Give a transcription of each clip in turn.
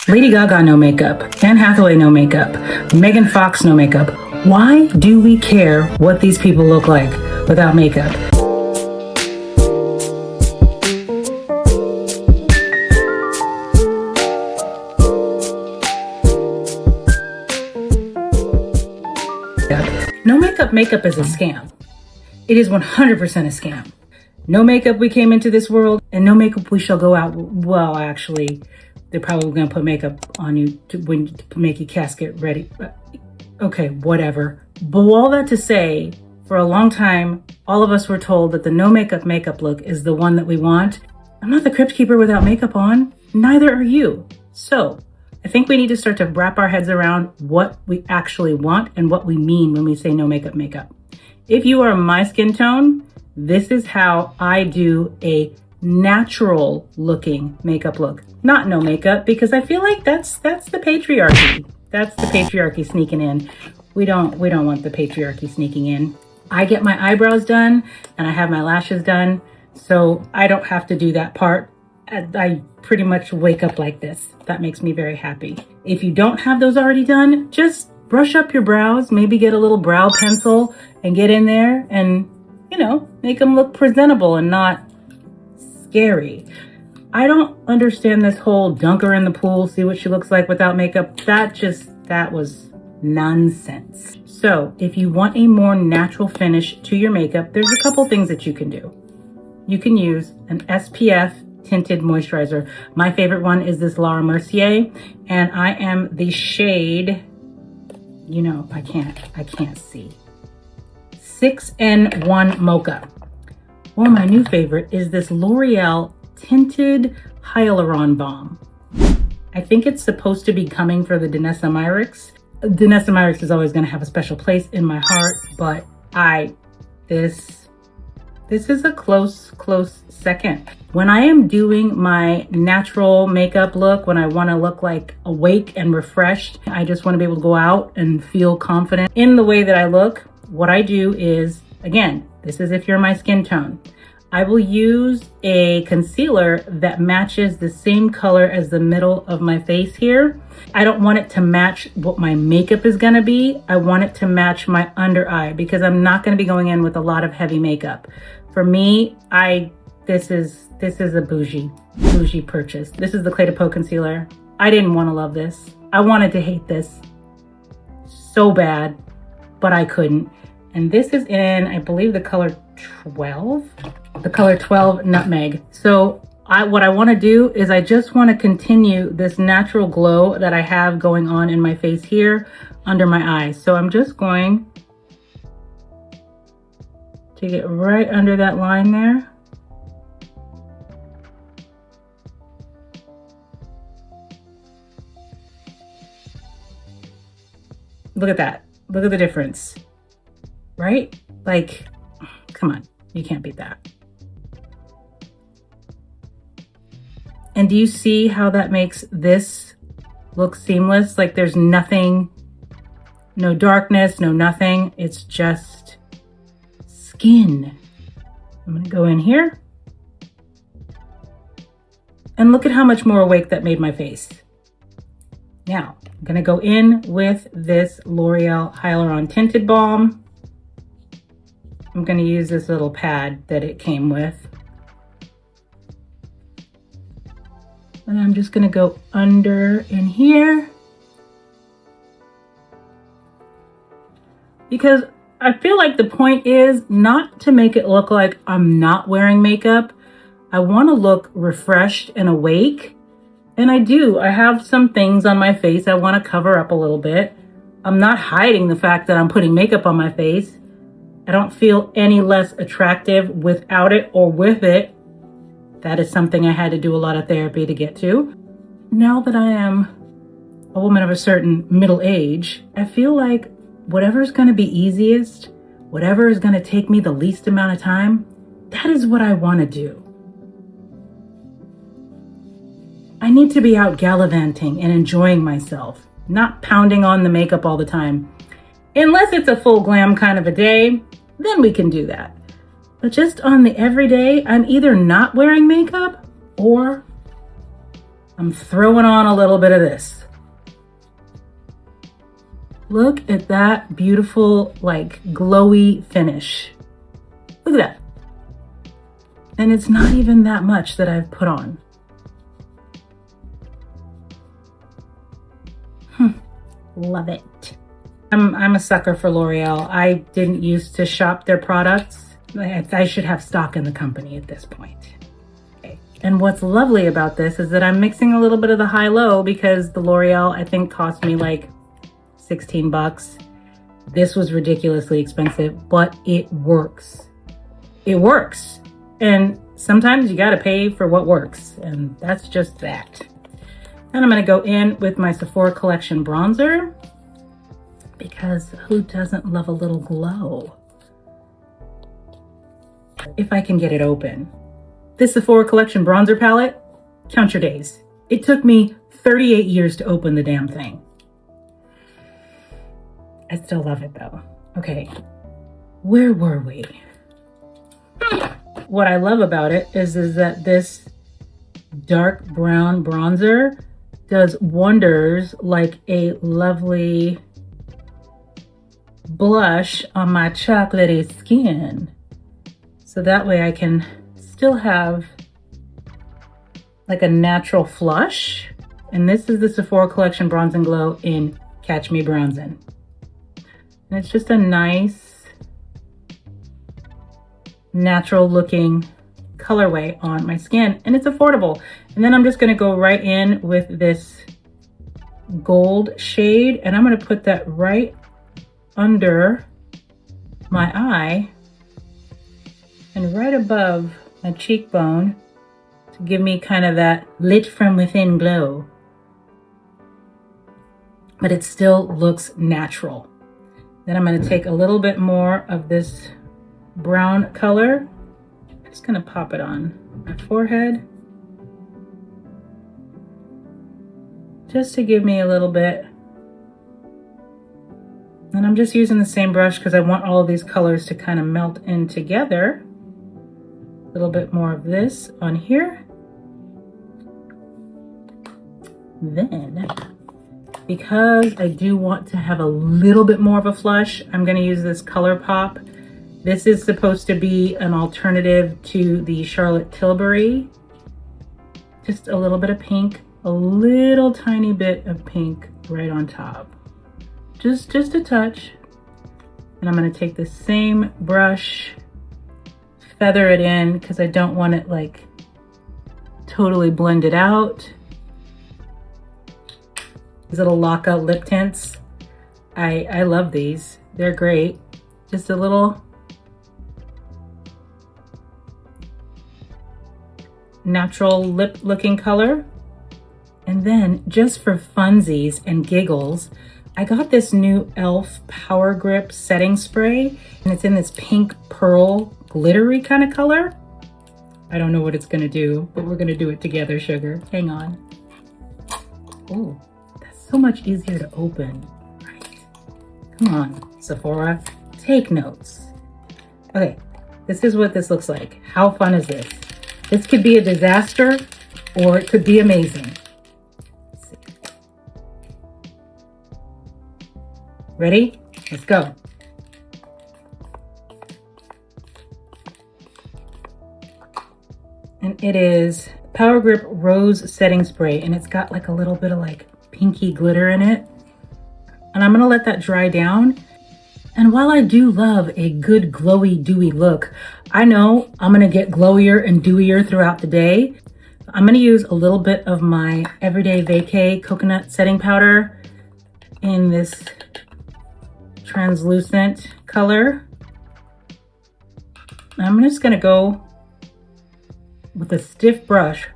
Lady Gaga, no makeup. Anne Hathaway, no makeup. Megan Fox, no makeup. Why do we care what these people look like without makeup? No makeup is a scam. It is 100% a scam. No makeup we came into this world, and no makeup we shall go out. Well, actually, they're probably gonna put makeup on you to make you casket ready. Okay, whatever. But all that to say, for a long time, all of us were told that the no makeup look is the one that we want. I'm not the crypt keeper without makeup on. Neither are you. So I think we need to start to wrap our heads around what we actually want and what we mean when we say no makeup. If you are my skin tone, this is how I do a natural looking makeup look. Not no makeup, because I feel like that's the patriarchy. That's the patriarchy sneaking in. We don't want the patriarchy sneaking in. I get my eyebrows done and I have my lashes done, so I don't have to do that part. I pretty much wake up like this. That makes me very happy. If you don't have those already done, just brush up your brows, maybe get a little brow pencil and get in there and, make them look presentable and not scary. I don't understand this whole dunk her in the pool, see what she looks like without makeup. That was nonsense. So if you want a more natural finish to your makeup, there's a couple things that you can do. You can use an SPF tinted moisturizer. My favorite one is this Laura Mercier, and I am the shade, I can't see. 6N1 Mocha. Or my new favorite is this L'Oreal Tinted Hyaluron Balm. I think it's supposed to be coming for the Danessa Myricks. Danessa Myricks is always going to have a special place in my heart, but this is a close second. When I am doing my natural makeup look, when I want to look like awake and refreshed, I just want to be able to go out and feel confident in the way that I look. What I do is, again, this is if you're my skin tone, I will use a concealer that matches the same color as the middle of my face here. I don't want it to match what my makeup is gonna be. I want it to match my under eye because I'm not gonna be going in with a lot of heavy makeup. For me, this is a bougie purchase. This is the Clé de Peau concealer. I didn't want to love this. I wanted to hate this so bad, but I couldn't. And this is in, I believe, the color 12. The color 12 Nutmeg. So what I want to do is I just want to continue this natural glow that I have going on in my face here under my eyes. So I'm just going to get right under that line there. Look at that. Look at the difference, right? Like, come on, you can't beat that. And do you see how that makes this look seamless? Like there's nothing, no darkness, no nothing. It's just skin. I'm gonna go in here. And look at how much more awake that made my face. Now, I'm gonna go in with this L'Oreal Hyaluron Tinted Balm. I'm gonna use this little pad that it came with. And I'm just gonna go under in here. Because I feel like the point is not to make it look like I'm not wearing makeup. I wanna look refreshed and awake. And I do. I have some things on my face I want to cover up a little bit. I'm not hiding the fact that I'm putting makeup on my face. I don't feel any less attractive without it or with it. That is something I had to do a lot of therapy to get to. Now that I am a woman of a certain middle age, I feel like whatever is going to be easiest, whatever is going to take me the least amount of time, that is what I want to do. I need to be out gallivanting and enjoying myself, not pounding on the makeup all the time. Unless it's a full glam kind of a day, then we can do that. But just on the everyday, I'm either not wearing makeup or I'm throwing on a little bit of this. Look at that beautiful, like, glowy finish. Look at that. And it's not even that much that I've put on. Love it. I'm a sucker for L'Oreal. I didn't used to shop their products. I should have stock in the company at this point. Okay. And what's lovely about this is that I'm mixing a little bit of the high-low because the L'Oreal, I think, cost me like 16 bucks. This was ridiculously expensive, but it works. It works. And sometimes you gotta pay for what works, and that's just that. And I'm gonna go in with my Sephora Collection bronzer because who doesn't love a little glow? If I can get it open. This Sephora Collection bronzer palette, count your days. It took me 38 years to open the damn thing. I still love it though. Okay, where were we? What I love about it is that this dark brown bronzer does wonders like a lovely blush on my chocolatey skin. So that way I can still have like a natural flush. And this is the Sephora Collection Bronze and Glow in Catch Me Bronzin'. And it's just a nice, natural looking colorway on my skin, and it's affordable. And then I'm just gonna go right in with this gold shade, and I'm gonna put that right under my eye and right above my cheekbone to give me kind of that lit from within glow. But it still looks natural. Then I'm gonna take a little bit more of this brown color. I'm just gonna pop it on my forehead. Just to give me a little bit. And I'm just using the same brush because I want all of these colors to kind of melt in together. A little bit more of this on here. Then, because I do want to have a little bit more of a flush, I'm gonna use this ColourPop. This is supposed to be an alternative to the Charlotte Tilbury. Just a little bit of pink, a little tiny bit of pink right on top. Just a touch. And I'm gonna take the same brush, feather it in because I don't want it like totally blended out. These little lockout lip tints. I love these. They're great. Just a little natural lip looking color. And then just for funsies and giggles, I got this new E.L.F. Power Grip setting spray, and it's in this pink pearl glittery kind of color. I don't know what it's gonna do, but we're gonna do it together, sugar. Hang on. Oh, that's so much easier to open. Right. Come on, Sephora, take notes. Okay, this is what this looks like. How fun is this? This could be a disaster or it could be amazing. Ready? Let's go. And it is Power Grip Rose Setting Spray, and it's got like a little bit of like pinky glitter in it. And I'm gonna let that dry down. And while I do love a good glowy, dewy look, I know I'm gonna get glowier and dewier throughout the day. I'm gonna use a little bit of my Everyday Vacay Coconut Setting Powder in this translucent color. I'm just gonna go with a stiff brush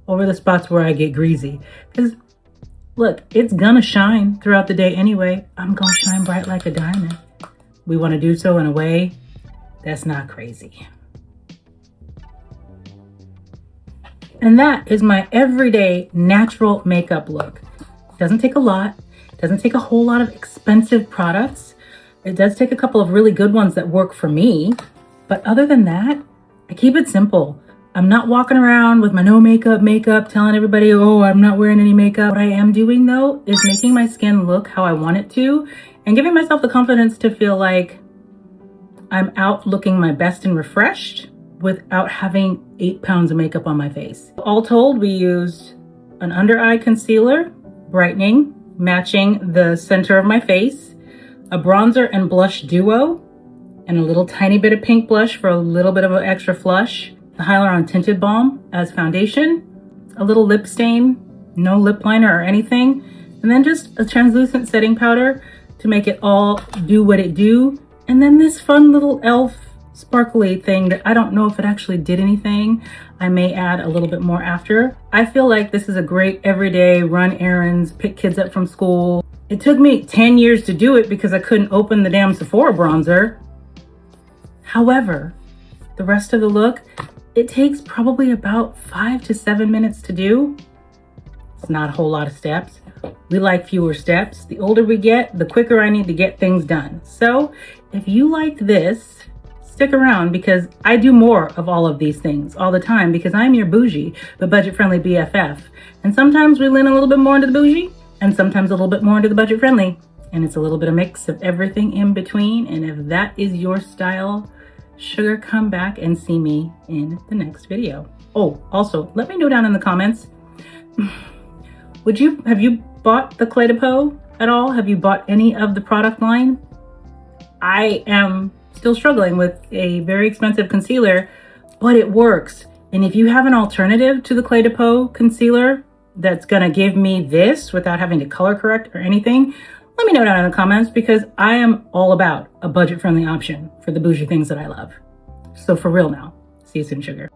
over the spots where I get greasy. Because look, it's gonna shine throughout the day anyway. I'm gonna shine bright like a diamond. We wanna do so in a way that's not crazy. And that is my everyday natural makeup look. It doesn't take a lot. It doesn't take a whole lot of expensive products. It does take a couple of really good ones that work for me. But other than that, I keep it simple. I'm not walking around with my no makeup, telling everybody, oh, I'm not wearing any makeup. What I am doing though is making my skin look how I want it to and giving myself the confidence to feel like I'm out looking my best and refreshed without having 8 pounds of makeup on my face. All told, we used an under eye concealer, brightening, matching the center of my face, a bronzer and blush duo, and a little tiny bit of pink blush for a little bit of an extra flush, the Hyaluron Tinted Balm as foundation, a little lip stain, no lip liner or anything, and then just a translucent setting powder to make it all do what it do. And then this fun little E.L.F. sparkly thing that I don't know if it actually did anything. I may add a little bit more after. I feel like this is a great everyday run errands, pick kids up from school. It took me 10 years to do it because I couldn't open the damn Sephora bronzer. However, the rest of the look, it takes probably about 5 to 7 minutes to do. It's not a whole lot of steps. We like fewer steps. The older we get, the quicker I need to get things done. So if you like this, stick around because I do more of all of these things all the time because I'm your bougie, but budget-friendly BFF. And sometimes we lean a little bit more into the bougie and sometimes a little bit more into the budget-friendly. And it's a little bit of mix of everything in between. And if that is your style, sugar, come back and see me in the next video. Oh, also, let me know down in the comments, have you bought the Clé de Peau at all? Have you bought any of the product line? I am still struggling with a very expensive concealer, but it works. And if you have an alternative to the Clé de Peau concealer that's gonna give me this without having to color correct or anything, let me know down in the comments because I am all about a budget-friendly option for the bougie things that I love. So for real now, see you soon, sugar.